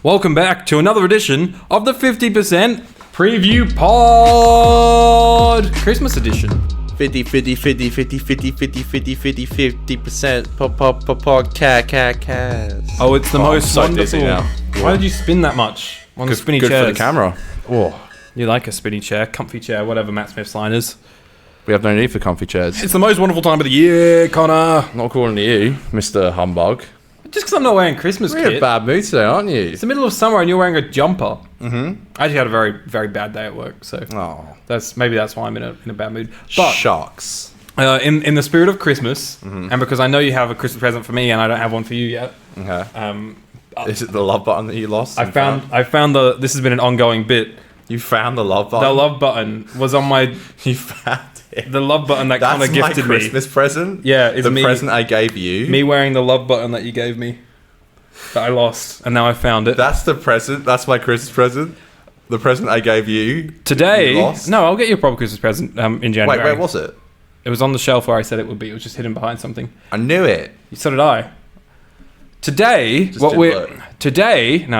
Welcome back to another edition of the 50% Preview Pod Christmas edition. 50% podcast. Oh, it's the most so wonderful. dizzy now. Why did you spin that much on the spinny Good chairs? for the camera. Oh, You like a spinny chair, comfy chair, whatever Matt Smith's line is. we have no need for comfy chairs. It's the most wonderful time of the year, Connor. Not according to you, Mr. Humbug. Just because I'm not wearing Christmas You're in a kit. bad mood today, aren't you? It's the middle of summer and you're wearing a jumper. Mm-hmm. I actually had a very, very bad day at work, so Oh, that's why I'm in a bad mood. But shucks. in the spirit of Christmas, and because I know you have a Christmas present for me and I don't have one for you yet, Okay. Is it the love button that you lost? I found this has been an ongoing bit. You found the love button? The love button was on my You found it. the love button that Connor That's gifted my me. Christmas present? Yeah, it's the me. present I gave you? Me wearing the love button that you gave me that I lost, and now I found it. That's the present? That's my Christmas present? The present I gave you? Today, You lost? no, I'll get you a proper Christmas present in January. Wait, where was it? It was on the shelf where I said it would be. It was just hidden behind something. I knew it. So did I. Today, Just didn't look. no,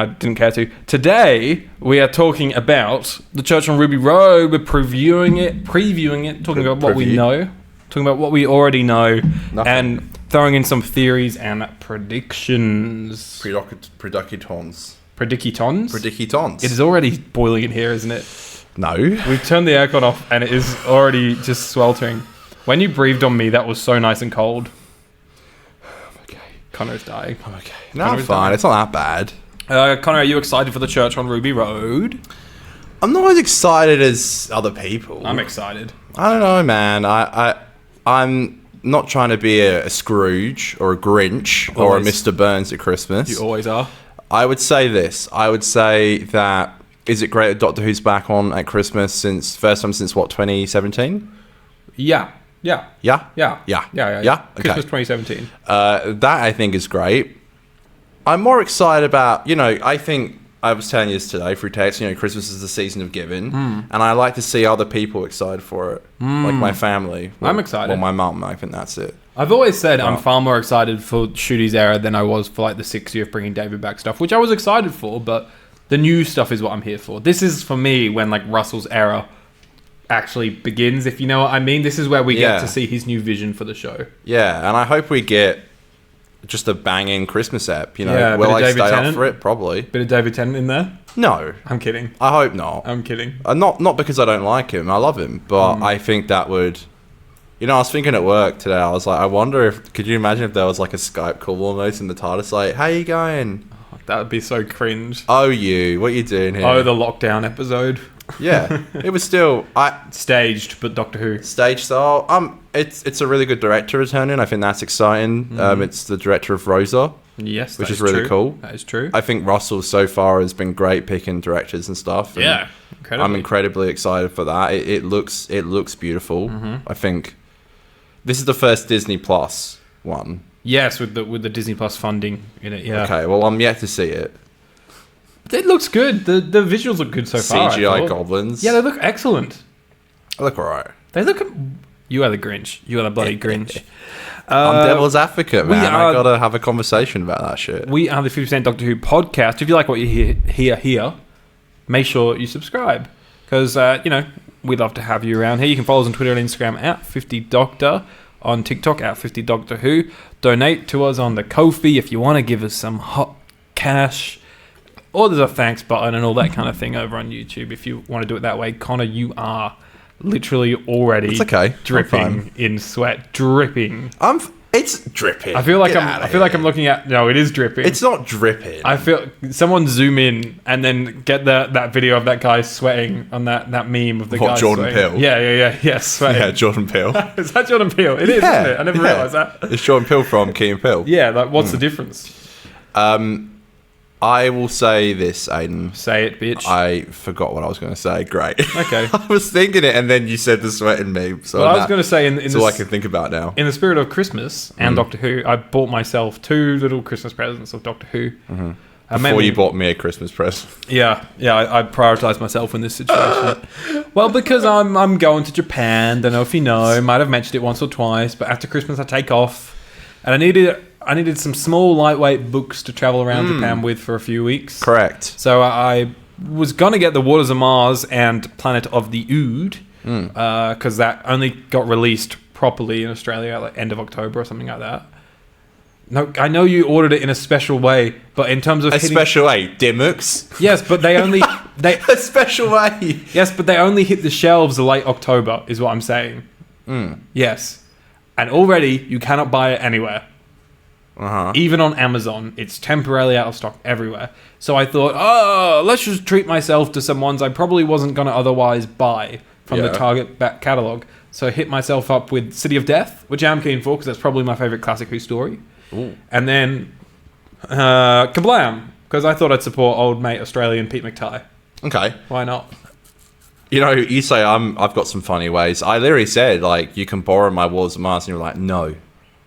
I didn't care to. Today, we are talking about the church on Ruby Road. We're previewing it, talking about what we Preview. know, talking about what we already know, Nothing. and throwing in some theories and predictions. Predicitons. Predicitons? Predicitons. It is already boiling in here, isn't it? No. We've turned the aircon off, and it is already just sweltering. When you breathed on me, that was so nice and cold. Okay. Connor's dying. I'm okay. No, Connor's I'm fine. dying. It's not that bad. Connor, are you excited for the church on Ruby Road? I'm not as excited as other people. I'm excited. I don't know, man. I'm not trying to be a Scrooge or a Grinch or a Always. Mr. Burns at Christmas. You always are. I would say this. I would say that is it great that Doctor Who's back on at Christmas first time since what, 2017? Yeah. Yeah? Yeah. Yeah. Yeah. Okay. Christmas 2017. That I think is great. I'm more excited about, I think I was telling you this today through text, Christmas is the season of giving, and I like to see other people excited for it, like my family. I'm excited. Well, my mum, I think that's it. I've always said I'm far more excited for Shooty's era than I was for like the 6 year of bringing David back stuff, which I was excited for, but the new stuff is what I'm here for. This is for me when like Russell's era actually begins, if you know what I mean. This is where we get to see his new vision for the show. Yeah, and I hope we get just a banging Christmas app, Yeah, Will bit of I David stay Tennant. up for it? Probably. Bit of David Tennant in there. No, I'm kidding. I hope not. I'm kidding. Not because I don't like him. I love him, but I think that would... I was thinking at work today, I was like, I wonder could you imagine if there was like a Skype call almost in the TARDIS, like, how you going? That would be so cringe. Oh, what you doing here? Oh, the lockdown episode. Yeah, it was still Staged, but Doctor Who. stage style. It's a really good director returning. I think that's exciting. It's the director of Rosa, Yes, which that is really true. cool. That is true. I think Russell so far has been great picking directors and stuff. And Yeah, incredibly. I'm incredibly excited for that. It looks beautiful. I think this is the first Disney Plus one. Yes, with the Disney Plus funding in it. Yeah. Okay, well I'm yet to see it. It looks good. The visuals look good so far. CGI goblins. Yeah, they look excellent. They look alright. They look. You are the Grinch. You are the bloody Grinch. I'm devil's advocate, we man. are- I gotta have a conversation about that shit. We are the 50% Doctor Who podcast. If you like what you hear here, make sure you subscribe. Because, we'd love to have you around here. You can follow us on Twitter and Instagram at 50Doctor, on TikTok at 50Doctor Who. Donate to us on the Ko-fi if you want to give us some hot cash. Or there's a thanks button and all that kind of thing over on YouTube if you want to do it that way. Connor, you are literally already It's okay. I'm dripping fine. in sweat. Dripping. It's dripping. I feel like Get outta I'm here. looking at. No, it is dripping. It's not dripping. I feel someone zoom in and then get that video of that guy sweating on that meme of the guy Jordan sweating. Peele? Yeah, sweating. Yeah, Jordan Peele. Is that Jordan Peele? It is, isn't it? I never realised that. It's Jordan Peele from Key and Peele. Yeah, like what's the difference? I will say this, Aiden. Say it, bitch. I forgot what I was going to say. Great. Okay. I was thinking it, and then you said the sweating meme. So Well, I was going to say that's all I can think about now. in the spirit of Christmas and Doctor Who, I bought myself 2 little Christmas presents of Doctor Who. Before you bought me a Christmas present. Yeah, I prioritised myself in this situation. Well, because I'm going to Japan. Don't know if you know. Might have mentioned it once or twice, but after Christmas I take off, and I needed I needed some small, lightweight books to travel around Japan with for a few weeks. Correct. So I was going to get The Waters of Mars and Planet of the Ood, because that only got released properly in Australia at end of October or something like that. No, I know you ordered it in a special way, but in terms of special way, Dimmocks. Yes, but they only A special way. Yes, but they only hit the shelves late October, is what I'm saying. Yes, and already you cannot buy it anywhere. Even on Amazon, it's temporarily out of stock everywhere. So I thought, let's just treat myself to some ones I probably wasn't going to otherwise buy from the Target back catalogue. So I hit myself up with City of Death, which I'm keen for because that's probably my favourite classic Who story. Ooh. And then Kablam, because I thought I'd support old mate Australian Pete McTighe. Okay. Why not? You know, you say I've got some funny ways. I literally said, like, you can borrow my Waters of Mars, and you're like, no.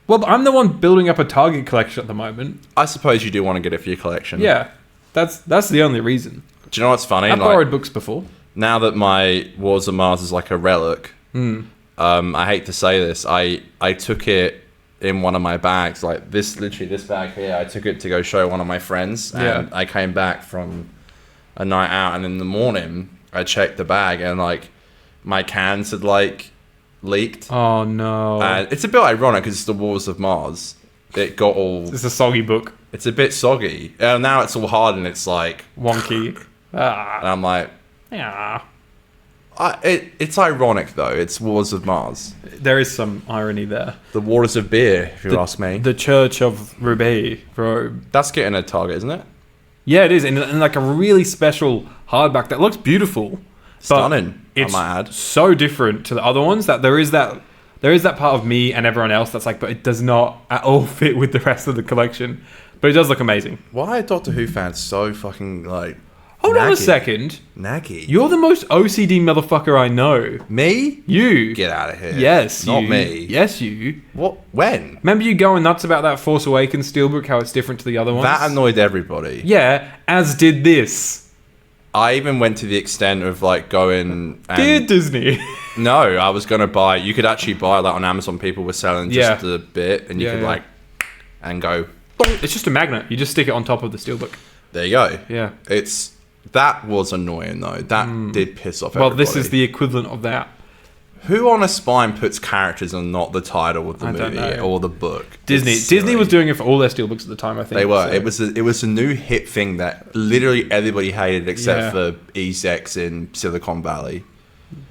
Well, but I'm the one building up a Target collection at the moment. I suppose you do want to get it for your collection. Yeah, that's the only reason. Do you know what's funny? I've borrowed books before. Now that my Waters of Mars is like a relic, I hate to say this, I took it in one of my bags, like this bag here. I took it to go show one of my friends, and I came back from a night out, and in the morning I checked the bag, and like my cans had like leaked. Oh no! And it's a bit ironic because it's the Waters of Mars. It got all. It's a soggy book. It's a bit soggy. And now it's all hard and it's like wonky. And I'm like, yeah. It's ironic though. It's Waters of Mars. There is some irony there. The waters of beer, if you ask me. The Church of Roubaix, Rome. That's getting a Target, isn't it? Yeah, it is. In like a really special hardback that looks beautiful. Stunning, it's I might add. So different to the other ones that there is that part of me and everyone else that's like, but it does not at all fit with the rest of the collection. But it does look amazing. Why are Doctor Who fans so fucking like... Hold on a second. Naggy. You're the most OCD motherfucker I know. Me? You. Get out of here. Yes, Not you. me. Yes, you. What? When? Remember you going nuts about that Force Awakens steelbook, how it's different to the other ones? That annoyed everybody. Yeah, as did this. I even went to the extent of like going and... Dear Disney. No, I was going to buy... You could actually buy like on Amazon, people were selling just a bit, and you could like... And go... It's just a magnet. You just stick it on top of the steelbook. There you go. Yeah. That was annoying though. That did piss off everybody. Well, this is the equivalent of that. Who on a spine puts characters and not the title of the movie or the book? Disney was doing it for all their steelbooks at the time, I think. They were. So. It was a new hit thing that literally everybody hated except for ESEX in Silicon Valley.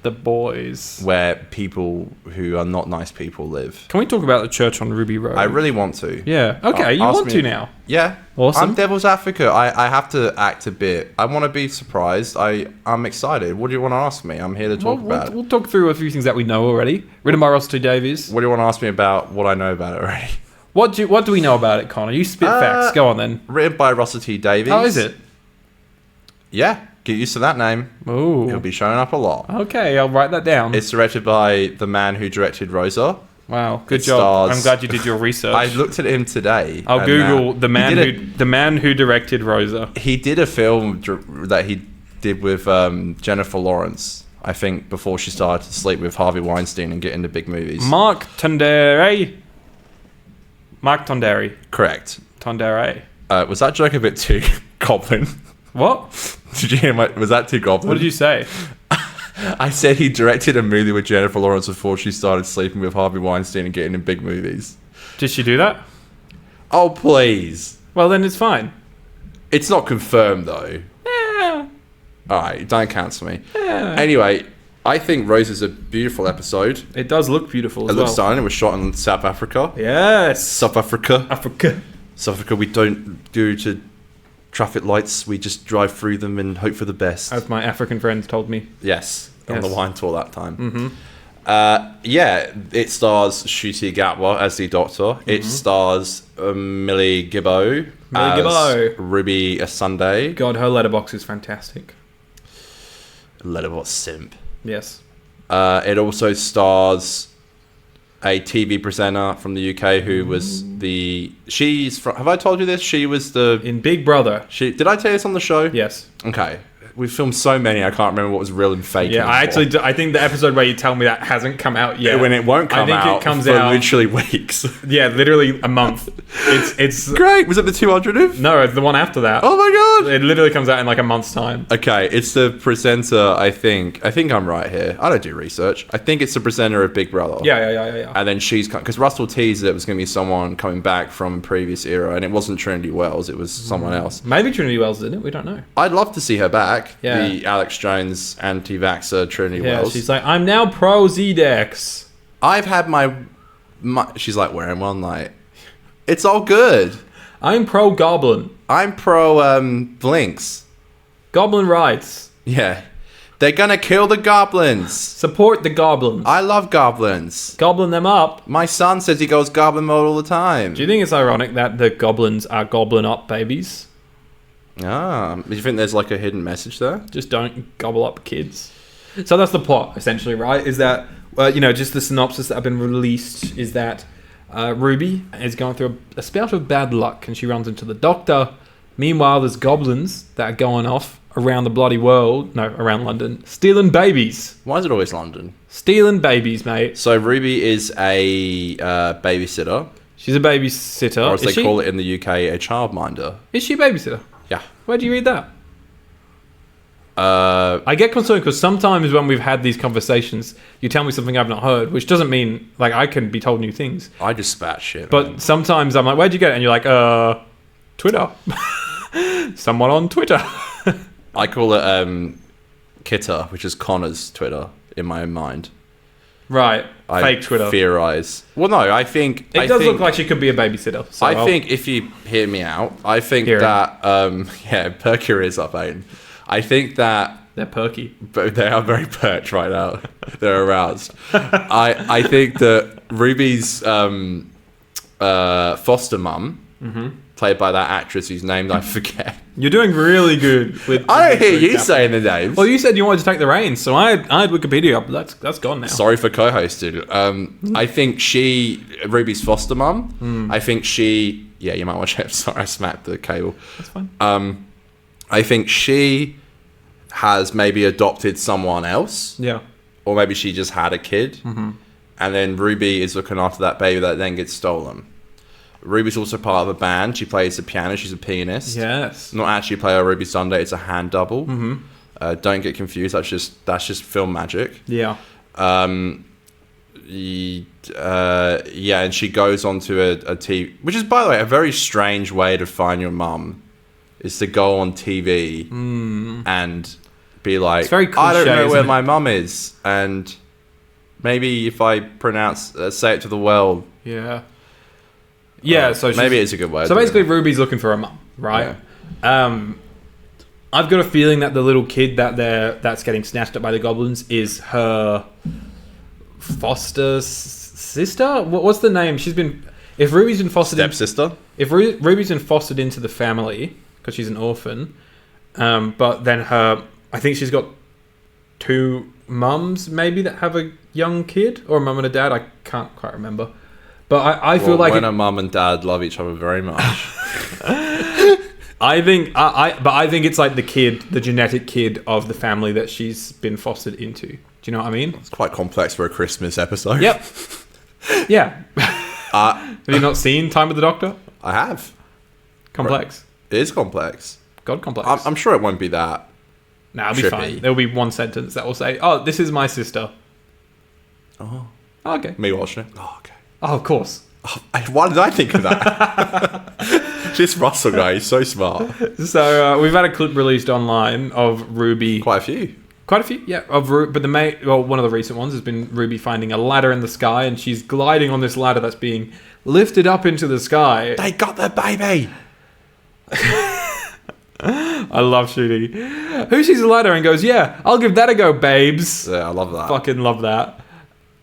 The boys. Where people who are not nice people live. Can we talk about the church on Ruby Road? I really want to. Yeah. Okay, you want to now. Yeah. Awesome. I'm devil's advocate. I have to act a bit. I want to be surprised. I'm excited. What do you want to ask me? I'm here to talk about it. We'll talk through a few things that we know already. Written by Russell T Davies. What do you want to ask me about what I know about it already? What do we know about it, Connor? You spit facts. Go on then. Written by Russell T Davies. Oh, is it? Yeah. Get used to that name. Ooh. He'll be showing up a lot. Okay, I'll write that down. It's directed by the man who directed Rosa. Wow, good job. I'm glad you did your research. I looked at him today. I'll Google the man who directed Rosa. He did a film that he did with Jennifer Lawrence, I think, before she started to sleep with Harvey Weinstein and get into big movies. Mark Tondere. Correct. Tondere. Was that joke a bit too goblin? What? Did you hear was that too goblin? What did you say? I said he directed a movie with Jennifer Lawrence before she started sleeping with Harvey Weinstein and getting in big movies. Did she do that? Oh, please. Well, then it's fine. It's not confirmed, though. Yeah. Alright, don't cancel me. Yeah. Anyway, I think Rose is a beautiful episode. It does look beautiful as well. It looks stunning. It was shot in South Africa. Yes. South Africa. South Africa, we don't do to traffic lights. We just drive through them and hope for the best. As my African friends told me. Yes. On the wine tour that time. Mm-hmm. It stars Ncuti Gatwa as the Doctor. Mm-hmm. It stars Millie Gibbo as Ruby Asunde. God, her letterbox is fantastic. Letterbox simp. Yes. It also stars a TV presenter from the UK who was she's from, have I told you this? She was in Big Brother. Did I tell you this on the show? Yes. Okay. we filmed so many, I can't remember what was real and fake. Yeah, I think the episode where you tell me that hasn't come out yet. When it won't come out, I think it comes for out literally weeks. Yeah, literally a month. It's great. Was it the 200th? No, it's the one after that. Oh my god! It literally comes out in like a month's time. Okay, it's the presenter. I think I'm right here. I don't do research. I think it's the presenter of Big Brother. Yeah. And then she's because Russell teased it was going to be someone coming back from a previous era, and it wasn't Trinity Wells. It was someone else. Maybe Trinity Wells did it. We don't know. I'd love to see her back. Yeah. The Alex Jones anti-vaxxer Trinity Wells. She's like, I'm now pro Z-Dex. I've had my she's like wearing one like it's all good. I'm pro Goblin. I'm pro Blinks. Goblin rights. Yeah. They're gonna kill the goblins. Support the goblins. I love goblins. Goblin them up. My son says he goes goblin mode all the time. Do you think it's ironic that the goblins are goblin up babies? Do you think there's like a hidden message there? Just don't gobble up kids. So that's the plot, essentially, right? Is that, just the synopsis that have been released is that Ruby is going through a spout of bad luck and she runs into the doctor. Meanwhile, there's goblins that are going off around the bloody world, around London, stealing babies. Why is it always London? Stealing babies, mate. So Ruby is a babysitter. She's a babysitter. Or as they call it in the UK, a childminder. Is she a babysitter? Yeah. Where do you read that? I get concerned because sometimes when we've had these conversations, you tell me something I've not heard, which doesn't mean, like, I can be told new things. I just spat shit. But sometimes I'm like, where'd you get it? And you're like, Twitter. Someone on Twitter. I call it Kitter, which is Connor's Twitter in my own mind. Right. Fake Twitter. Theorize. Well, no, I think... It does look like she could be a babysitter. So I think if you hear me out, I think that... perk your ears up, Aiden. I think that... They're perky. But they are very perked right now. They're aroused. I think that Ruby's foster mum, played by that actress whose name I forget. You're doing really good with... I don't hear you saying the names. Well, you said you wanted to take the reins, so I had Wikipedia up. That's gone now. Sorry for co-hosting. I think Ruby's foster mum, I think she... Yeah, you might watch it. Sorry, I smacked the cable. That's fine. I think she has maybe adopted someone else. Yeah. Or maybe she just had a kid. Mm-hmm. And then Ruby is looking after that baby that then gets stolen. Ruby's also part of a band. She plays the piano. She's a pianist. Yes. Not actually play a Ruby Sunday. It's a hand double. Mm-hmm. Don't get confused. That's just film magic. Yeah. And she goes onto a TV, which is, by the way, a very strange way to find your mum, is to go on TV and be like, it's very cliche, I don't know where isn't it? my mum is, and maybe if I say it to the world. Yeah. Yeah, so maybe it's a good way. So basically, Ruby's looking for a mum, right? Yeah. I've got a feeling that the little kid that's getting snatched up by the goblins is her foster sister. What's the name? If Ruby's been fostered, stepsister. If Ruby's been fostered into the family because she's an orphan, but then I think she's got two mums maybe that have a young kid, or a mum and a dad. I can't quite remember. But I feel like when a mum and dad love each other very much. I think it's like the genetic kid of the family that she's been fostered into. Do you know what I mean? It's quite complex for a Christmas episode. Yep. Yeah. Have you not seen Time with the Doctor? I have. Complex. It is complex. God complex. I'm sure it won't be that. Nah, it'll be fine. There'll be one sentence that will say, "Oh, this is my sister." Oh. Okay. Me watching it. Oh, okay. Oh, of course. Oh, why did I think of that? This Russell guy is so smart. So we've had a clip released online of Ruby. Quite a few, yeah. But one of the recent ones has been Ruby finding a ladder in the sky, and she's gliding on this ladder that's being lifted up into the sky. They got the baby. I love Shooty. Who sees a ladder and goes, "Yeah, I'll give that a go, babes." Yeah, I love that. Fucking love that.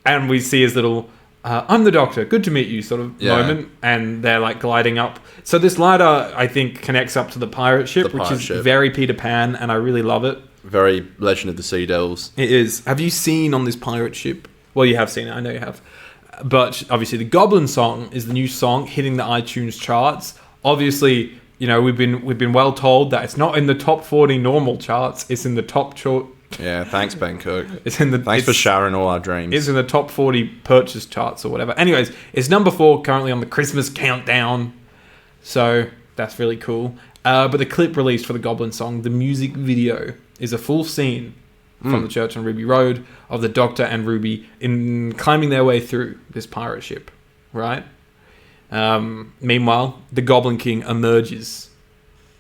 And we see his little, "I'm the Doctor, good to meet you" sort of moment, and they're like gliding up. So this ladder, I think, connects up to the pirate ship, which is very Peter Pan, and I really love it. Very Legend of the Sea Devils. It is. Have you seen on this pirate ship? Well, you have seen it. I know you have. But obviously, the Goblin song is the new song hitting the iTunes charts. Obviously, you know, we've been well told that it's not in the top 40 normal charts. It's in the top chart. Yeah, thanks, Ben Cook. Thanks for sharing all our dreams. It's in the top 40 purchase charts or whatever. Anyways, it's number 4 currently on the Christmas countdown. So that's really cool. But the clip released for the Goblin song, the music video, is a full scene from the church on Ruby Road of the Doctor and Ruby in climbing their way through this pirate ship, right? Meanwhile, the Goblin King emerges.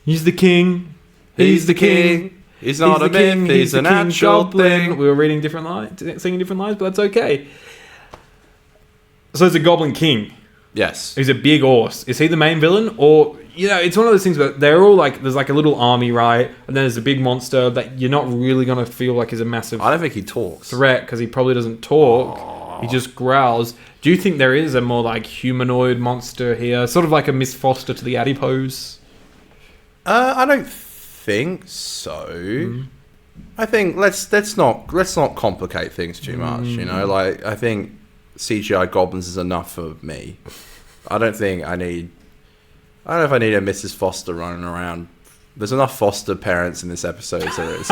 He's the king. He's the king. He's not a myth. He's an actual thing. We were reading different lines, singing different lines, but that's okay. So it's a Goblin King. Yes. He's a big horse. Is he the main villain? Or, you know, it's one of those things where they're all like, there's like a little army, right? And then there's a big monster that you're not really going to feel like is a massive I don't think he talks. threat because he probably doesn't talk. He just growls. Do you think there is a more like humanoid monster here? Sort of like a Miss Foster to the Adipose? I don't think so. I think let's not complicate things too much. You know, like I think CGI goblins is enough for me. I don't know if I need a Mrs. Foster running around. There's enough foster parents in this episode as there is.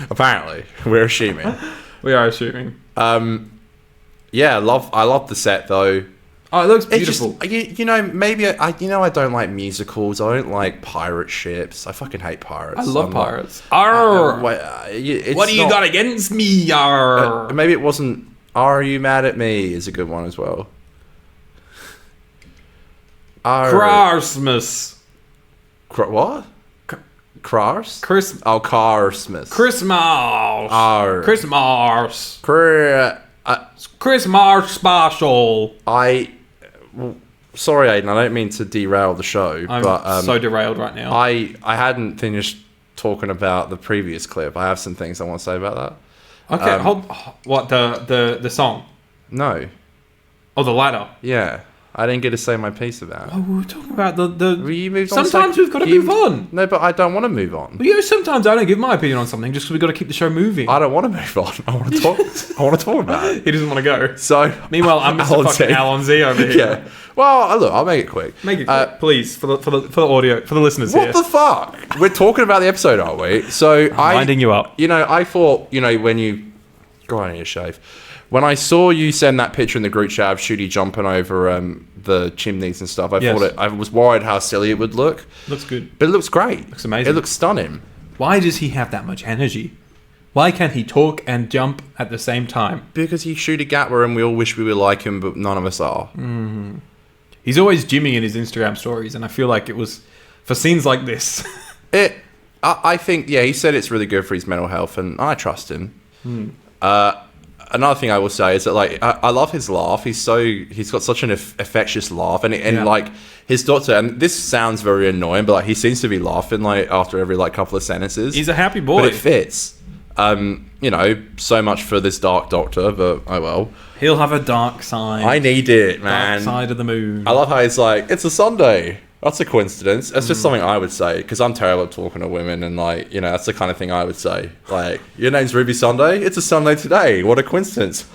Apparently, we're assuming. We are assuming. Yeah, I love the set though. Oh, it looks beautiful. It's just, you know, maybe I don't like musicals. I don't like pirate ships. I fucking hate pirates. I love pirates. Arr! What do you got against me? Arr! Maybe it wasn't. Are you mad at me? Is a good one as well. Christmas. What? Cars? Christmas. Oh, Carsmith. Christmas. Christmas. Christmas special. Sorry, Aiden. I don't mean to derail the show, I'm so derailed right now. I hadn't finished talking about the previous clip. I have some things I want to say about that. Okay, what the song? No. Oh, the ladder. Yeah, I didn't get to say my piece about it. Oh, we were talking about the. Well, you moved on. Sometimes we've got to move on. No, but I don't want to move on. Well, you know, sometimes I don't give my opinion on something just because we've got to keep the show moving. I don't want to move on. I want to talk. I want to talk about it. He doesn't want to go. So meanwhile, I'm Mr. fucking Alan Z over here. Yeah. Well, look, I'll make it quick. Make it quick, please, for the audio, for the listeners here. What the fuck? We're talking about the episode, aren't we? So I'm winding you up. You know, I thought, you know, when you go on your shave. When I saw you send that picture in the group chat of Shooty jumping over the chimneys and stuff, I was worried how silly it would look. Looks good. But it looks great. Looks amazing. It looks stunning. Why does he have that much energy? Why can't he talk and jump at the same time? Because he's Shooty Gatwa and we all wish we were like him, but none of us are. Mm-hmm. He's always gymming in his Instagram stories, and I feel like it was for scenes like this. I think, yeah, he said it's really good for his mental health, and I trust him. Another thing I will say is that, like, I love his laugh. He's got such an infectious laugh, and like his doctor. And this sounds very annoying, but like he seems to be laughing like after every like couple of sentences. He's a happy boy, but it fits. You know, so much for this dark doctor, but oh well. He'll have a dark side. I need it, man. Dark side of the moon. I love how he's like, it's a Sunday. That's a coincidence. That's just something I would say because I'm terrible at talking to women, and like, you know, that's the kind of thing I would say. Like, your name's Ruby Sunday. It's a Sunday today. What a coincidence.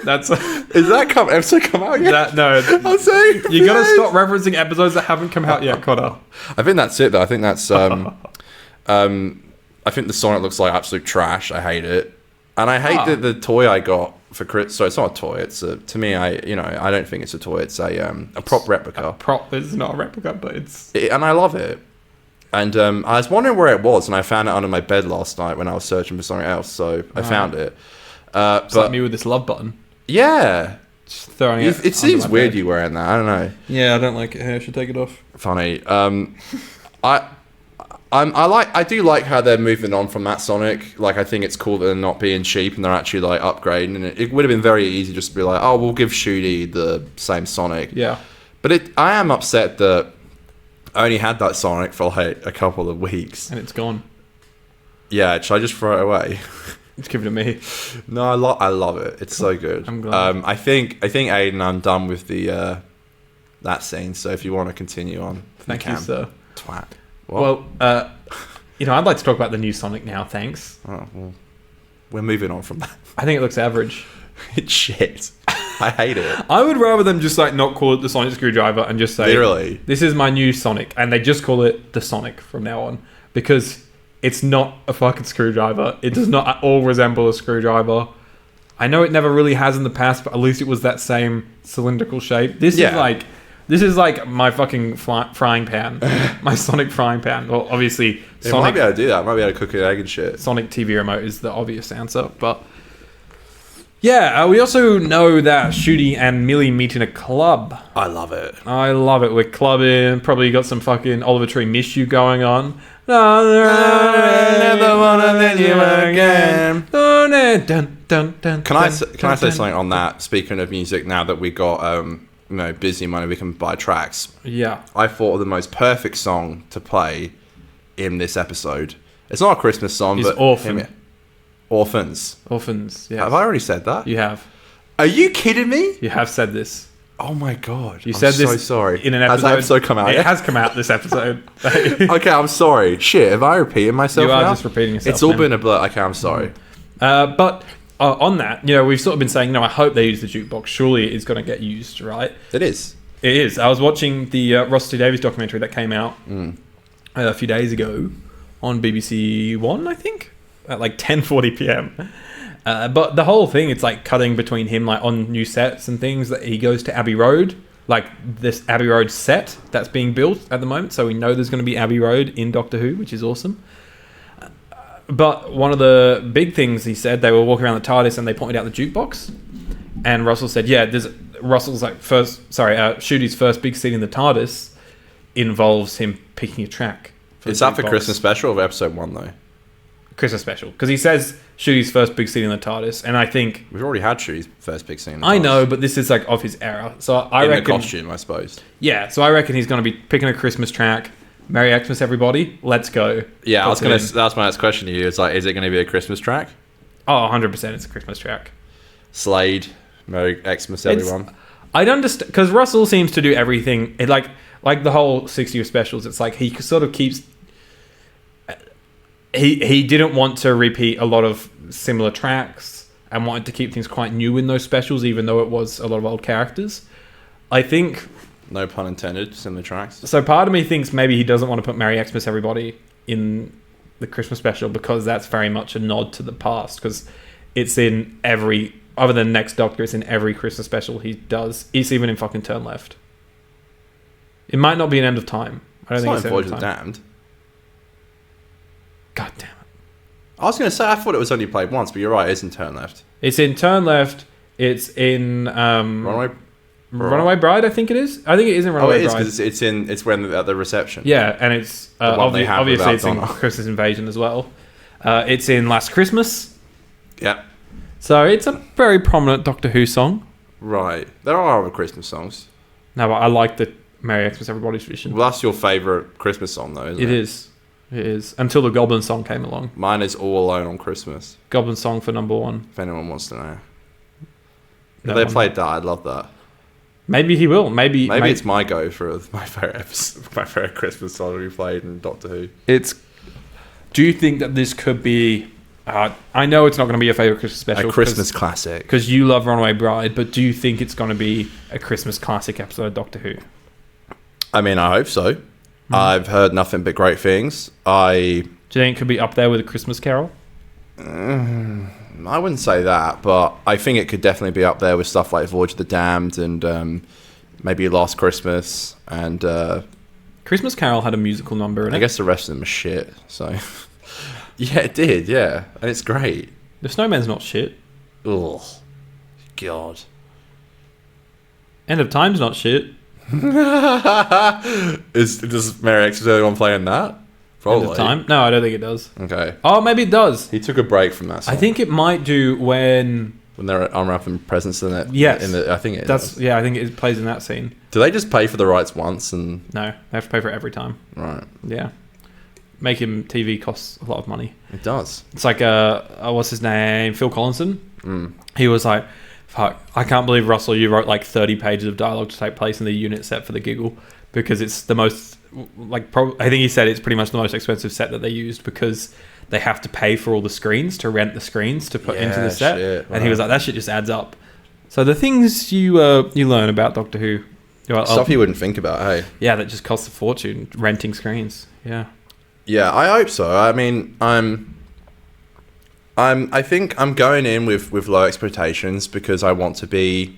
That's is that episode come out yet? No. I'm saying you got to stop referencing episodes that haven't come out yet, Connor. I think that's it though. I think that's I think the Sonic looks like absolute trash. I hate it, and I hate that the toy I got for Chris. So it's not a toy. It's to me. I don't think it's a toy. It's a prop replica. A prop. It's not a replica, but and I love it. And I was wondering where it was, and I found it under my bed last night when I was searching for something else. So I found it. But like me with this love button. Yeah. Just throwing it. It seems weird you wearing that. I don't know. Yeah, I don't like it. I should take it off. Funny. I do like how they're moving on from that Sonic. Like, I think it's cool that they're not being cheap and they're actually like upgrading. And it would have been very easy just to be like, oh, we'll give Shooty the same Sonic. Yeah. But I am upset that I only had that Sonic for like a couple of weeks. And it's gone. Yeah, should I just throw it away? Just give it to me. No, I love it. It's so good. I'm glad. I think Aiden, I'm done with the that scene. So if you want to continue on, thank you, sir. Twat. What? Well, I'd like to talk about the new Sonic now. Thanks. Oh, well, we're moving on from that. I think it looks average. It's shit. I hate it. I would rather them just like not call it the Sonic Screwdriver and just say, Literally. this is my new Sonic, and they just call it the Sonic from now on, because it's not a fucking screwdriver. It does not at all resemble a screwdriver. I know it never really has in the past, but at least it was that same cylindrical shape. This is like my fucking frying pan, my Sonic frying pan. Well, obviously, It might be able to do that. Might be able to cook an egg and shit. Sonic TV remote is the obvious answer, but yeah, we also know that Shooty and Millie meet in a club. I love it. I love it. We're clubbing. Probably got some fucking Oliver Tree Miss You going on. Never wanna let you again. Can I say something on that? Speaking of music, now that we got busy money, we can buy tracks. Yeah. I thought of the most perfect song to play in this episode. It's not a Christmas song, but Orphans. Orphans, yeah. Have I already said that? You have. Are you kidding me? You have said this. Oh my god! You said this. So sorry. In an episode. Has that episode come out? It has come out this episode. Okay, I'm sorry. Shit, have I repeated myself? You are now? just repeating yourself. It's all been a blur. Okay, I'm sorry. But on that, we've sort of been saying, I hope they use the jukebox. Surely it's going to get used, right? It is. It is. I was watching the Ross T. Davies documentary that came out a few days ago on BBC One, I think, at like 10:40 p.m. But the whole thing, it's like cutting between him like on new sets and things. That he goes to Abbey Road, like this Abbey Road set that's being built at the moment. So we know there's going to be Abbey Road in Doctor Who, which is awesome. But one of the big things he said, they were walking around the TARDIS and they pointed out the jukebox. And Russell said, Shooty's first big scene in the TARDIS involves him picking a track. Is that for Christmas special or episode 1 though? Christmas special. Because he says Shooty's first big scene in the TARDIS. And I think... We've already had Shooty's first big scene in the I TARDIS. know, but this is like of his era. So I reckon... In the costume, I suppose. Yeah, so I reckon he's going to be picking a Christmas track. Merry Xmas, everybody. Let's go. Yeah, that's my next question to you. It's like, is it going to be a Christmas track? Oh, 100% it's a Christmas track. Slade, Merry Xmas, everyone. I'd understand, because Russell seems to do everything. Like the whole 60th specials, it's like he sort of keeps... He didn't want to repeat a lot of similar tracks and wanted to keep things quite new in those specials, even though it was a lot of old characters. I think... No pun intended, similar tracks. So part of me thinks maybe he doesn't want to put Merry Xmas Everybody in the Christmas special because that's very much a nod to the past, because it's in every... Other than Next Doctor, it's in every Christmas special he does. It's even in fucking Turn Left. It might not be an End of Time. I don't think it's Voyage of the Damned. God damn it. I was going to say, I thought it was only played once, but you're right, it's in Turn Left. It's in Turn Left. It's in... Runaway Bride, I think it is. I think it is in Runaway Bride. Oh, it is, because it's when at the reception. Yeah, and it's... obviously, it's in Christmas Invasion as well. It's in Last Christmas. Yeah. So it's a very prominent Doctor Who song. Right. There are other Christmas songs. No, but I like the Merry Xmas Everybody's tradition. Well, that's your favourite Christmas song, though, isn't it? It is. Until the Goblin song came along. Mine is All Alone on Christmas. Goblin song for number 1. If anyone wants to know. If they played that, I'd love that. Maybe he will. Maybe it's my go for my favorite Christmas song we played in Doctor Who. Do you think that this could be... I know it's not going to be your favorite Christmas special. A Christmas classic. Because you love Runaway Bride, but do you think it's going to be a Christmas classic episode of Doctor Who? I mean, I hope so. I've heard nothing but great things. Do you think it could be up there with A Christmas Carol? I wouldn't say that, but I think it could definitely be up there with stuff like Voyage of the Damned and maybe Last Christmas and... Christmas Carol had a musical number in it. I guess the rest of them are shit, so... Yeah, it did, yeah. And it's great. The Snowman's not shit. Ugh. God. End of Time's not shit. Does Merry Xmas Everyone play in that? Probably. End of Time? No, I don't think it does. Okay. Oh, maybe it does. He took a break from that song. I think it might do when they're unwrapping presents in it. Yes. I think it does. Yeah, I think it plays in that scene. Do they just pay for the rights once and... No, they have to pay for it every time. Right. Yeah. Making TV costs a lot of money. It does. It's like, what's his name? Phil Collinson. He was like, fuck, I can't believe, Russell, you wrote like 30 pages of dialogue to take place in the unit set for the giggle, because it's the most, I think he said it's pretty much the most expensive set that they used because they have to pay for all the screens, to rent the screens to put into the set. Shit, and he was like, that shit just adds up. So the things you learn about Doctor Who, Stuff you wouldn't think about, hey? Yeah, that just costs a fortune, renting screens. Yeah. Yeah, I hope so. I mean, I think I'm going in with low expectations because I want to be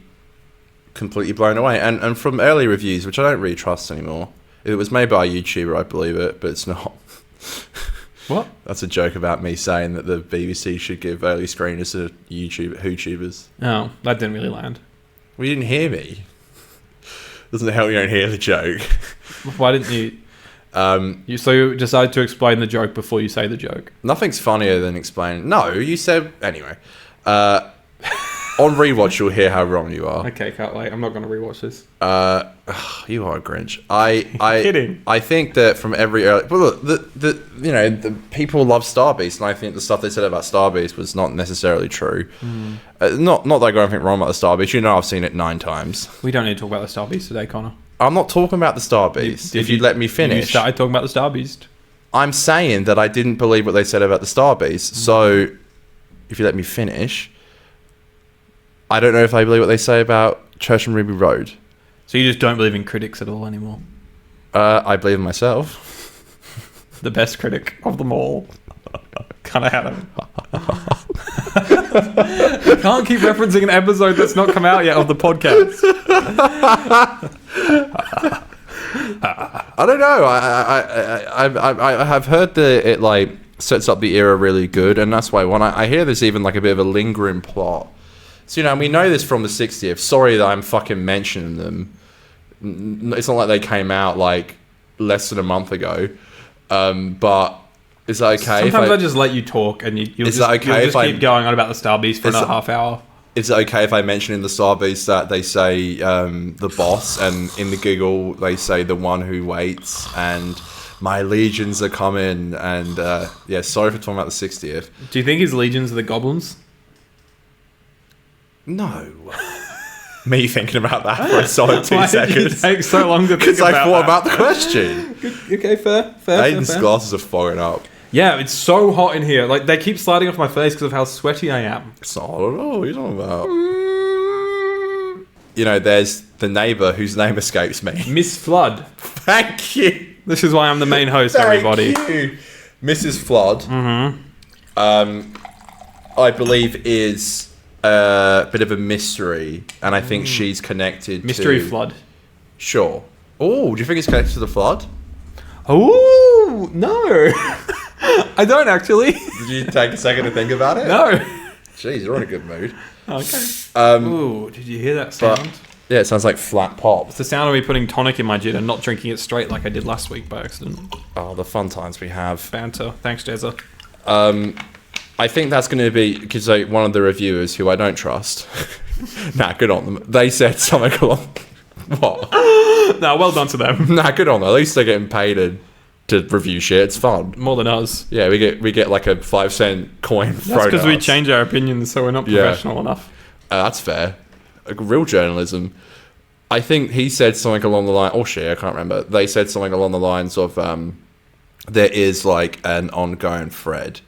completely blown away. And from early reviews, which I don't really trust anymore, it was made by a YouTuber, I believe it, but it's not. What? That's a joke about me saying that the BBC should give early screeners to YouTubers. Oh, that didn't really land. Well, you didn't hear me. Doesn't help you don't hear the joke. Why didn't you? So you decided to explain the joke before you say the joke. Nothing's funnier than explaining. No, you said anyway. On rewatch, you'll hear how wrong you are. Okay, can't wait. I'm not going to rewatch this. You are a Grinch. I kidding. I think that from every early, well, look, the people love Star Beast, and I think the stuff they said about Star Beast was not necessarily true. Not that I got anything wrong about the Star Beast. You know, I've seen it 9 times. We don't need to talk about the Star Beast today, Connor. I'm not talking about the Star Beast. If you let me finish. You started talking about the Star Beast. I'm saying that I didn't believe what they said about the Star Beast. So, if you let me finish, I don't know if I believe what they say about Church and Ruby Road. So you just don't believe in critics at all anymore? I believe in myself. The best critic of them all. Kind of had him. You can't keep referencing an episode that's not come out yet of the podcast. I don't know. I have heard that it like sets up the era really good, and that's why when I hear there's even like a bit of a lingering plot. So we know this from the 60th. Sorry that I'm fucking mentioning them. It's not like they came out like less than a month ago. But is that okay? Sometimes I just let you talk, and you'll just keep going on about the Star Beast for another half hour. Is it okay if I mention in the Star Beast that they say the boss, and in the Google they say the one who waits, and my legions are coming, and sorry for talking about the 60th. Do you think his legions are the goblins? No. Me thinking about that for a solid 2 seconds. Why did it take so long to think about that? Because I thought about the question. Okay, fair. Aiden's glasses are fogging up. Yeah, it's so hot in here. Like, they keep sliding off my face because of how sweaty I am. It's not hot at all. What are you talking about? There's the neighbour whose name escapes me. Miss Flood. Thank you. This is why I'm the main host, everybody. Thank you. Mrs. Flood, I believe is a bit of a mystery, and I think she's connected Mystery to... Flood. Sure. Oh, do you think it's connected to the flood? Oh, no. I don't actually. Did you take a second to think about it? No. Jeez, you're in a good mood. Okay. Ooh, did you hear that sound? Yeah, it sounds like flat pop. It's the sound of me putting tonic in my gin and not drinking it straight like I did last week by accident. Oh, the fun times we have. Banter. Thanks, Jezza. I think that's going to be because one of the reviewers who I don't trust. Nah, good on them. They said something along. What? No, well done to them. Nah, good on them. At least they're getting paid to review shit. It's fun. More than us. Yeah, we get like a 5-cent coin. That's because we change our opinions, so we're not professional enough. That's fair. Real journalism. I think he said something along the line. Oh shit, I can't remember. They said something along the lines of there is like an ongoing thread.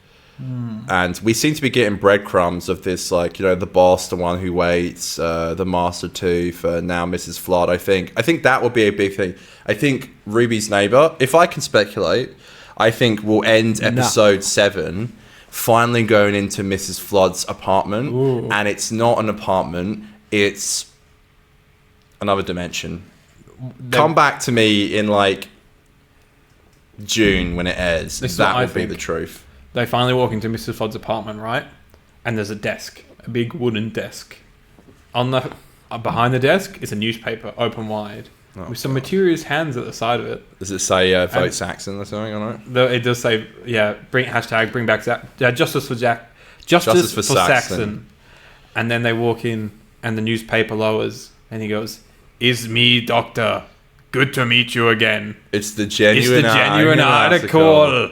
And we seem to be getting breadcrumbs of this, like, the boss, the one who waits, the Master Tooth, now Mrs. Flood. I think that would be a big thing. I think Ruby's neighbor, if I can speculate, I think we'll end episode 7 finally going into Mrs. Flood's apartment. Ooh. And it's not an apartment, it's another dimension. Come back to me in like June when it airs. That will be the truth. They finally walk into Mrs. Flood's apartment, right? And there's a desk, a big wooden desk. On the behind the desk is a newspaper, open wide, with some mysterious hands at the side of it. Does it say "Vote Saxon" or something on it? It does say, bring back justice for Jack, justice for Saxon. And then they walk in, and the newspaper lowers, and he goes, "Is me, Doctor? Good to meet you again. It's the genuine article."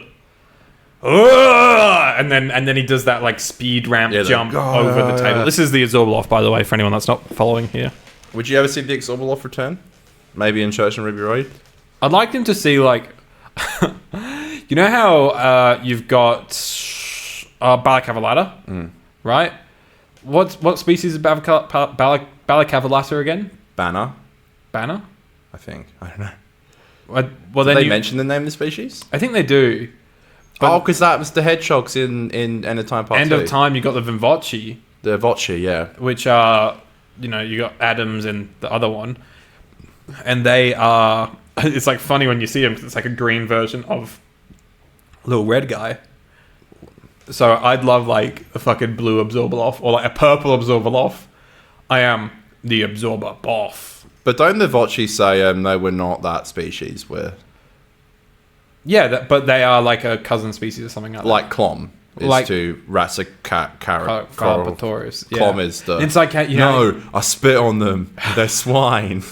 And then he does that like speed ramp jump over the table. This is the Azorbeloff, by the way, for anyone that's not following here. Would you ever see the Azorbeloff return? Maybe in Church and Ruby Road? I'd like him to see like you know how you've got Balaclava Ladder, right? What species is Balacavalasser again? Banner, Banner? I think. I don't know. Well, Did then they mention the name of the species? I think they do. Oh, because that was the hedgehogs in End of Time Part 2. End of Time, you got the Vimvochi, The Vochi, yeah. which are, you got Adams and the other one. And they are... It's like funny when you see them, 'cause it's like a green version of little red guy. So I'd love like a fucking blue Absorbaloff or like a purple Absorbaloff. I am the Absorber Boff. But don't the Vochi say they were not that species? Yeah, but they are like a cousin species or something like that. Like Clom is Like- to Rassicarapatorius. Carpatorius. Yeah. Clom is the... It's like, No, I spit on them. They're swine.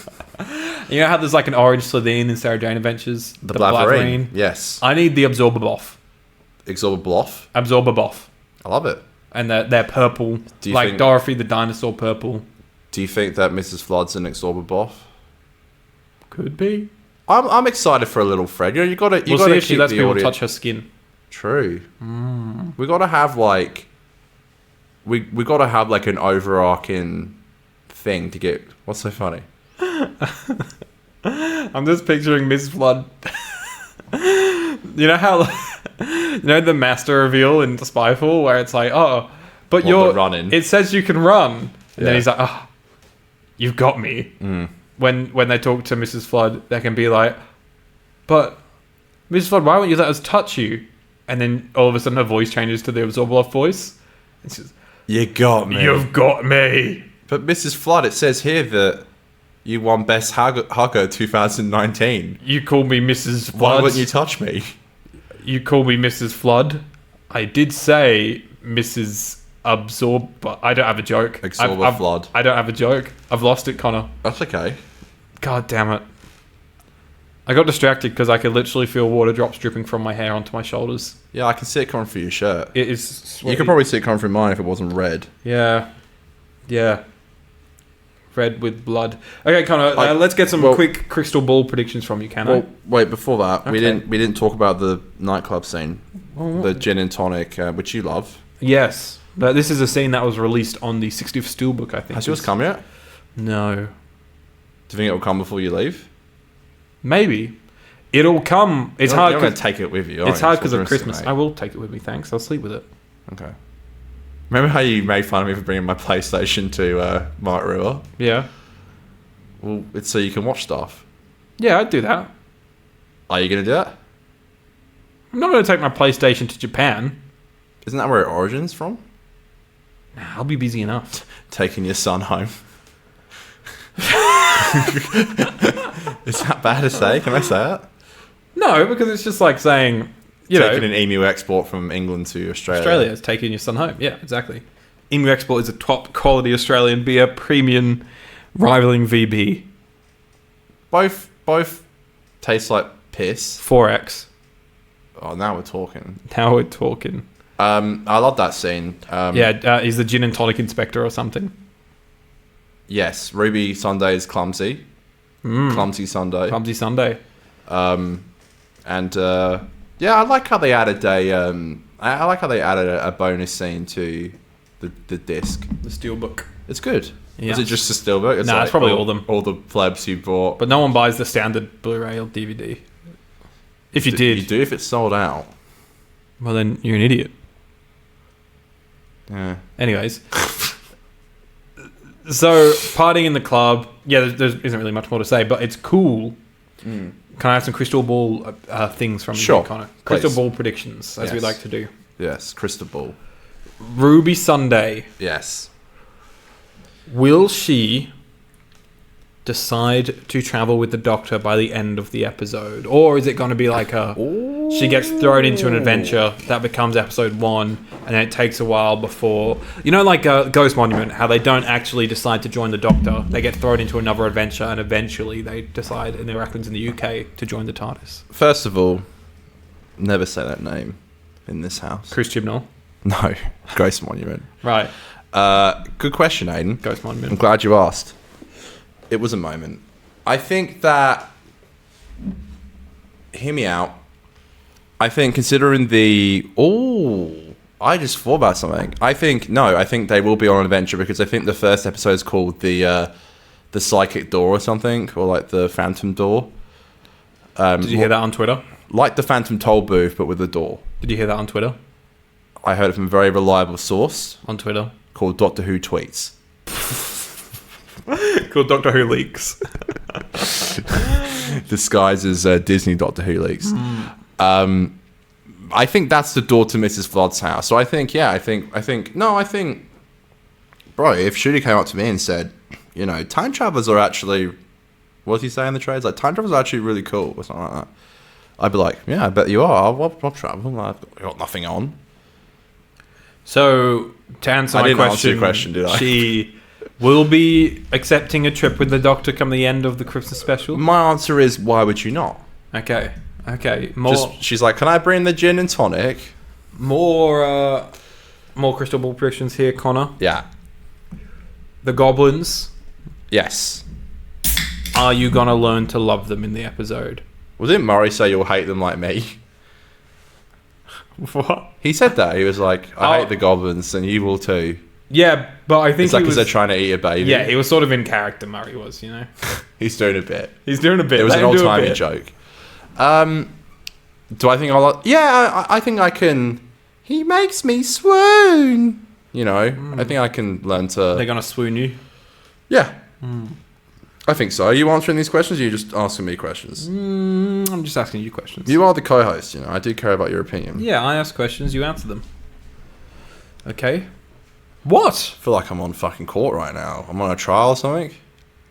You know how there's like an orange Slitheen in Sarah Jane Adventures? The Blaverine. Yes. I need the Absorber Boff. Exorber Bloff. Absorber Boff. I love it. And they're purple. Do you Like think- Dorothy the dinosaur purple. Do you think that Mrs. Flood's an Exorber Bloff? Could be. I'm excited for a little Fred. You gotta We'll see if she keep lets the people audience. touch her skin. True. We gotta have like we gotta have like an overarching thing to get. What's so funny? I'm just picturing Mrs. Flood. You know how, the master reveal in Spyfall where it's like, oh, but you're running. It says you can run, and then Yeah. he's like, oh, you've got me. When they talk to Mrs. Flood, they can be like, but Mrs. Flood, why won't you let us touch you? And then all of a sudden her voice changes to the Absorbaloff voice. It's just, You got me. you've got me. But Mrs. Flood, it says here that you won Best Hugger 2019. You call me Mrs. Flood. Why wouldn't you touch me? You call me Mrs. Flood. I did say Mrs. Absorb, but I don't have a joke. Absorber Flood. I don't have a joke. I've lost it, Connor. That's okay. God damn it. I got distracted because I could literally feel water drops dripping from my hair onto my shoulders. Yeah, I can see it coming through your shirt. It is sweaty. You could probably see it coming through mine if it wasn't red. Yeah. Yeah. Red with blood. Okay, Connor, I- let's get some well- quick crystal ball predictions from you, can I? Well, wait. Before that, we Okay. didn't talk about the nightclub scene, Well, the gin and tonic, which you love. Yes. But this is a scene that was released on the 60th Steelbook, I think. Has yours come yet? No. Do you think it will come before you leave? Maybe. It'll come. It's You're hard not gonna 'cause- take it with you. It's hard because of It's Christmas. mate. I will take it with me, thanks. I'll sleep with it. Okay. Remember how you made fun of me for bringing my PlayStation to Mark River? Yeah. Well, it's so you can watch stuff. Yeah, I'd do that. Are you gonna do that? I'm not going to take my PlayStation to Japan. Isn't that where it origins from? Nah, I'll be busy enough. Taking your son home. Is that bad to say? Can I say that? No, because it's just like saying, Taking an emu export from England to Australia. Australia is taking your son home. Yeah, exactly. Emu Export is a top quality Australian beer, premium, rivaling VB. Both taste like piss. 4X. Oh, now we're talking. Now we're talking. I love that scene. He's the gin and tonic inspector or something. Yes, Ruby Sunday is clumsy. Clumsy Sunday. Clumsy Sunday. Yeah, I like how they added I like how they added a bonus scene to the disc. The Steelbook. It's good. Yeah. Is it just a steelbook? Nah, it's probably all of them. All the plebs you bought. But no one buys the standard Blu-ray or DVD. If you did, You do if it's sold out. well then you're an idiot. Yeah. Anyways. So, partying in the club. Yeah, there isn't really much more to say, but it's cool. Can I have some crystal ball things from Sure, you, Connor? Crystal please. ball predictions, as we Yes. like to do. Yes, crystal ball. Ruby Sunday. Yes. Will she decide to travel with the Doctor by the end of the episode? Or is it going to be like she gets thrown into an adventure that becomes episode 1, and then it takes a while before... You know, like Ghost Monument, how they don't actually decide to join the Doctor. They get thrown into another adventure, and eventually they decide, in the Aracklands in the UK, to join the TARDIS. First of all, never say that name in this house. Chris Chibnall. No, Ghost Monument. Right. Good question, Aiden. Ghost I'm Monument. glad you asked. It was a moment. I think that... Hear me out. I think considering the... Oh, I just thought about something. I think they will be on an adventure because I think the first episode is called the Psychic Door or something, or like the Phantom Door. Did you hear that on Twitter? Like the Phantom Toll booth, but with a door. Did you hear that on Twitter? I heard it from a very reliable source. On Twitter? Called Doctor Who Tweets. Called Doctor Who Leaks. Disguised as Disney Doctor Who Leaks. I think that's the door to Mrs. Flood's house. So I think, bro, if Shooty came up to me and said, you know, time travelers are actually, what does he say in the trades? Like, time travelers are actually really cool or something like that. I'd be like, yeah, I bet you are. I'll travel. I've got nothing on. So, to answer my question, answer your question, did I? She will be accepting a trip with the Doctor come the end of the Christmas special? My answer is, why would you not? Okay. She's like, can I bring the gin and tonic? More crystal ball predictions here, Connor. Yeah. The goblins. Yes. Are you gonna learn to love them in the episode? Well, didn't Murray say you'll hate them like me? What? He said that. He was like, I hate the goblins and you will too. Yeah, but I think it's like because they're trying to eat a baby. Yeah, he was sort of in character, Murray was, you know? He's doing a bit. It was an old-timey joke. Do I think I'll... Yeah, I think I can... He makes me swoon. You know, I think I can learn to... They're going to swoon you? Yeah. I think so. Are you answering these questions or are you just asking me questions? I'm just asking you questions. You are the co-host, you know. I do care about your opinion. Yeah, I ask questions, you answer them. Okay. What? I feel like I'm on fucking court right now. I'm on a trial or something.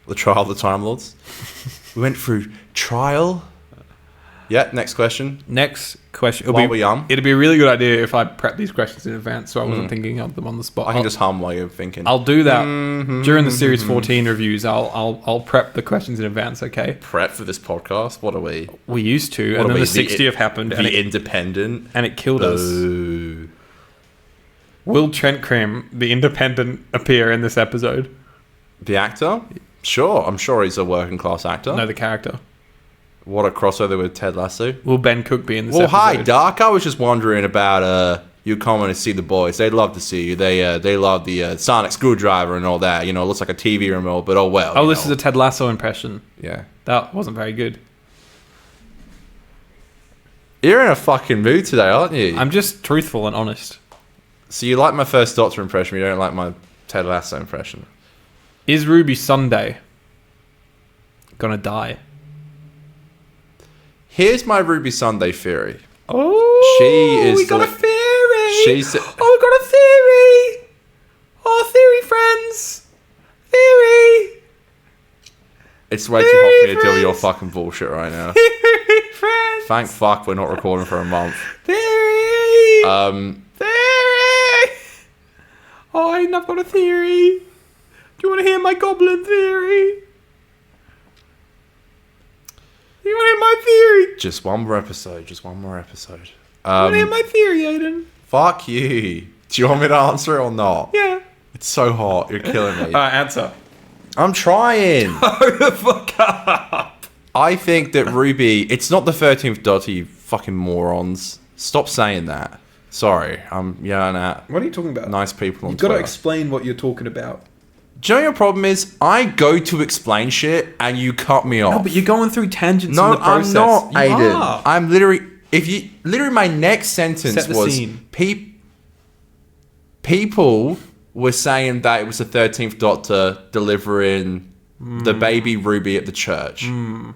The trial of the Time Lords. We went through trial. Yeah, next question. It'd be a really good idea if I prepped these questions in advance so I wasn't thinking of them on the spot. I can just hum while you're thinking. I'll do that during the Series 14 reviews. I'll prep the questions in advance, okay? Prep for this podcast? What are we? We used to, and then the 60th happened. The Independent. And it killed us. Will Trent Crimm, the Independent, appear in this episode? The actor? Sure. I'm sure he's a working class actor. No, the character. What a crossover with Ted Lasso. Will Ben Cook be in this episode? Well, hi, Doc. I was just wondering about you coming to see the boys. They'd love to see you. They love the sonic screwdriver and all that. You know, it looks like a TV remote, but oh well. Oh, this is a Ted Lasso impression. Yeah. That wasn't very good. You're in a fucking mood today, aren't you? I'm just truthful and honest. So you like my first Doctor impression, but you don't like my Ted Lasso impression. Is Ruby Sunday gonna die? Here's my Ruby Sunday theory. Oh, we got a theory. We got a theory. Oh, theory friends. Theory. It's way too hot for me to deal with your fucking bullshit right now. Theory friends. Thank fuck we're not recording for a month. Theory. Theory. Oh, I've got a theory. Do you want to hear my goblin theory? You want to hear my theory? Just one more episode. You want to hear my theory, Aiden? Fuck you. Do you want me to answer it or not? Yeah. It's so hot. You're killing me. Answer. I'm trying. Oh, the fuck up. I think that Ruby... It's not the 13th Doctor, you fucking morons. Stop saying that. Sorry. I'm yelling at... What are you talking about? Nice people on You've got Twitter. to explain what you're talking about. Do you know your problem is? I go to explain shit and you cut me off. No, but you're going through tangents in the process. No, I'm not, Aiden. Are. I'm literally... my next sentence Set the was... scene. People were saying that it was the 13th Doctor delivering the baby Ruby at the church.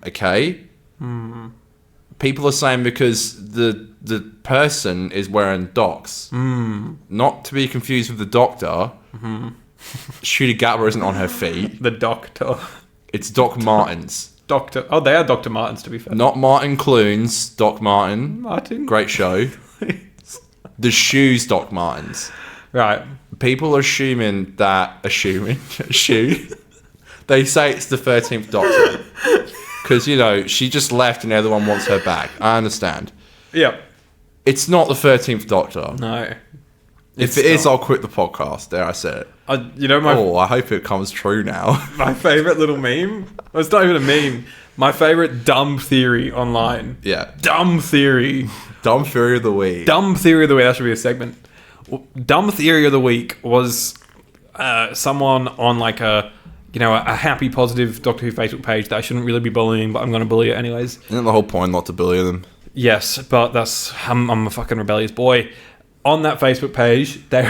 Okay? People are saying because the person is wearing docks. Not to be confused with the Doctor. Shooty Gatwa isn't on her feet. The Doctor. It's Doc Martens. Doctor. Oh, they are Dr. Martens, to be fair. Not Martin Clunes, Doc Martin. Martin. Great show. The shoes, Doc Martens. Right. People are assuming that... They say it's the 13th Doctor. Because, you know, she just left and the other one wants her back. I understand. Yep. It's not the 13th Doctor. No. If it is, I'll quit the podcast. There, I said it. I hope it comes true now. My favourite little meme? Well, it's not even a meme. My favourite dumb theory online. Yeah. Dumb theory. Dumb theory of the week. Dumb theory of the week. That should be a segment. Dumb theory of the week was someone on like a happy, positive Doctor Who Facebook page that I shouldn't really be bullying, but I'm going to bully it anyways. Isn't the whole point not to bully them? Yes, but I'm a fucking rebellious boy. On that Facebook page, they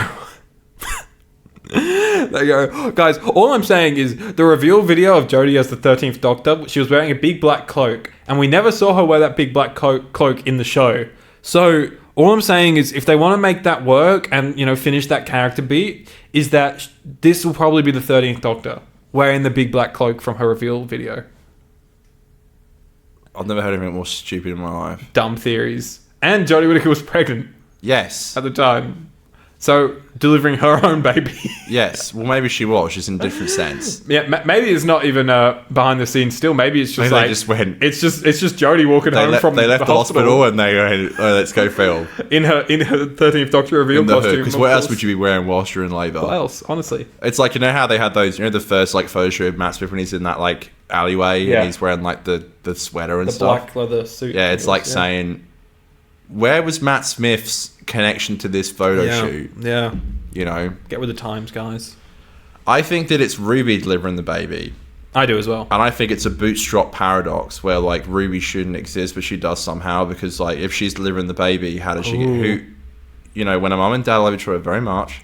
go, guys, all I'm saying is the reveal video of Jodie as the 13th Doctor, she was wearing a big black cloak, and we never saw her wear that big black cloak in the show. So all I'm saying is if they want to make that work and, finish that character beat, is that this will probably be the 13th Doctor wearing the big black cloak from her reveal video. I've never heard anything more stupid in my life. Dumb theories. And Jodie Whittaker was pregnant Yes. at the time. So, delivering her own baby. Yes. Well, maybe she was, just in a different sense. Yeah, maybe it's not even behind the scenes still. Maybe it's just Maybe they just went. It's just Jodie walking home from They left the hospital and they go, oh, let's go film. in her 13th Doctor reveal costume. Because what else would you be wearing whilst you're in labour? What else? Honestly. It's like, how they had those, the first like photo shoot of Matt Smith when he's in that like alleyway and he's wearing like the sweater and The stuff. black leather suit. Yeah, it's like saying, where was Matt Smith's connection to this photo shoot? Yeah. Get with the times, guys. I think that it's Ruby delivering the baby. I do as well. And I think it's a bootstrap paradox where like Ruby shouldn't exist, but she does somehow, because like if she's delivering the baby, how does she get who? When a mum and dad love each other very much.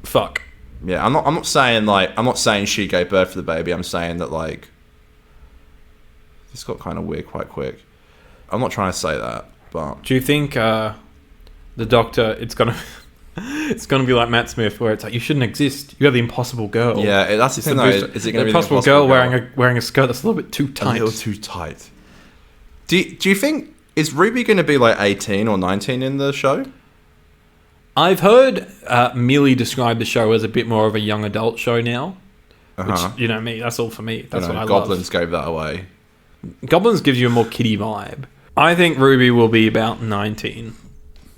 Fuck. Yeah, I'm not saying she gave birth to the baby. I'm saying that like this got kind of weird quite quick. I'm not trying to say that, but Do you think the Doctor? It's gonna be like Matt Smith, where it's like you shouldn't exist. You're the impossible girl. Yeah, that's the thing. Though, is it going to be the impossible girl wearing a skirt that's a little bit too tight? A little too tight. Do you think is Ruby going to be like 18 or 19 in the show? I've heard Millie describe the show as a bit more of a young adult show now. Which, me, that's all for me. That's what I love. Goblins gave that away. Goblins gives you a more kiddie vibe. I think Ruby will be about 19.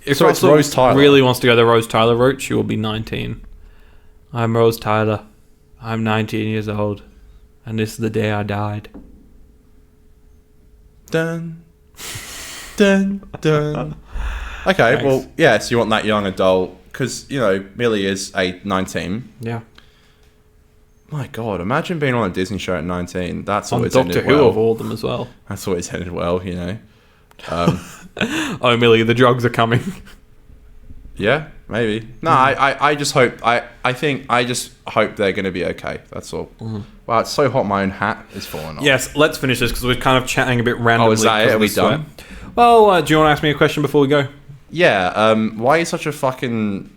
If So it's Russell Rose Tyler. really wants to go the Rose Tyler route, she will be 19. I'm Rose Tyler. I'm 19 years old. And this is the day I died. Dun, dun, dun. Okay, Thanks. well, yeah, so you want that young adult, because, Millie is 19. Yeah. My God, imagine being on a Disney show at 19. That's On always Doctor ended Who well. of all of them as well. That's always ended well, Oh, Millie, the drugs are coming. Yeah, maybe. No, I just hope. I just hope they're going to be okay. That's all. Mm-hmm. Wow, it's so hot. My own hat is falling off. Yes, let's finish this because we're kind of chatting a bit randomly. Oh, is that it? because Are of we the sweat. done? Well, do you want to ask me a question before we go? Yeah. Why are you such a fucking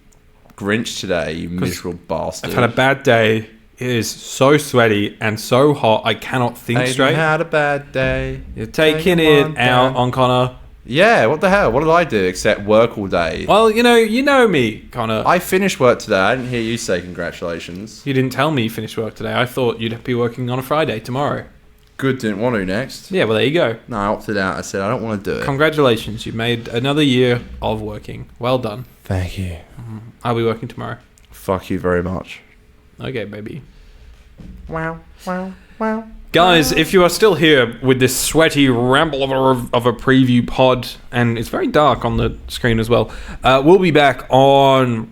Grinch today, you miserable bastard? I've had a bad day. It is so sweaty and so hot. I cannot think straight. Had a bad day. You're taking it out on Connor. Yeah. What the hell? What did I do except work all day? Well, you know me, Connor. I finished work today. I didn't hear you say congratulations. You didn't tell me you finished work today. I thought you'd be working on a Friday tomorrow. Good. Didn't want to next. Yeah, well, there you go. No, I opted out. I said I don't want to do it. Congratulations. You made another year of working. Well done. Thank you. I'll be working tomorrow. Fuck you very much. Okay, baby. Wow. Wow. Wow. Guys, if you are still here with this sweaty ramble of a preview pod, and it's very dark on the screen as well, we'll be back on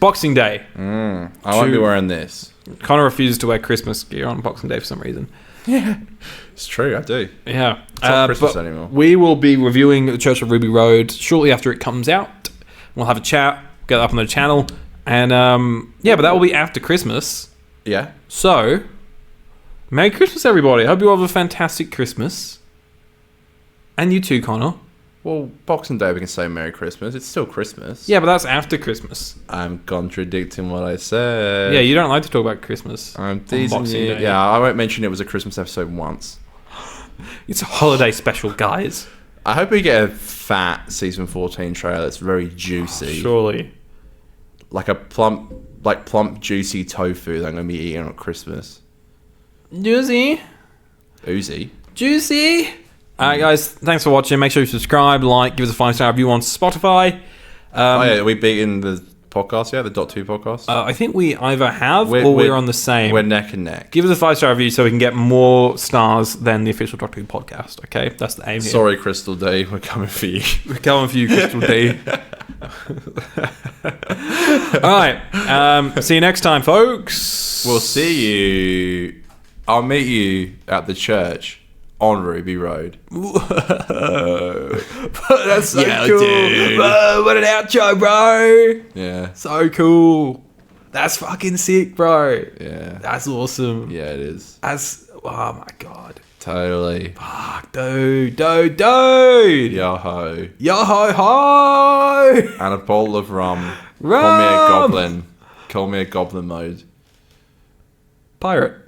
Boxing Day. I won't be wearing this. Connor refuses to wear Christmas gear on Boxing Day for some reason. Yeah. It's true, I do. Yeah. It's not Christmas but anymore. We will be reviewing The Church of Ruby Road shortly after it comes out. We'll have a chat, get it up on the channel, and but that will be after Christmas. Yeah. So, Merry Christmas, everybody. I hope you all have a fantastic Christmas. And you too, Connor. Well, Boxing Day we can say Merry Christmas. It's still Christmas. Yeah, but that's after Christmas. I'm contradicting what I said. Yeah, you don't like to talk about Christmas. I'm on teasing Boxing you. Day. Yeah, I won't mention it was a Christmas episode once. It's a holiday special, guys. I hope we get a fat season 14 trailer that's very juicy. Surely. Like a plump, juicy tofu that I'm going to be eating on Christmas. Juicy. Oozy. Juicy. Alright, guys. Thanks for watching. Make sure you subscribe, like, give us a 5-star review on Spotify. Are we beating the podcast yet? The Dot 2 podcast? I think we either have or we're on the same. We're neck and neck. Give us a 5-star review so we can get more stars than the official Doctor Who podcast. Okay, that's the aim here. Sorry, Crystal D, we're coming for you. We're coming for you, Crystal D. All right. See you next time, folks. We'll see you. I'll meet you at the church on Ruby Road. That's so cool. Dude. Whoa, what an outro, bro. Yeah. So cool. That's fucking sick, bro. Yeah. That's awesome. Yeah, it is. Oh my god. Totally. Fuck, dude. Yo ho. Yo ho ho. And a bottle of rum. Rum. Call me a goblin. Call me a goblin mode. Pirate.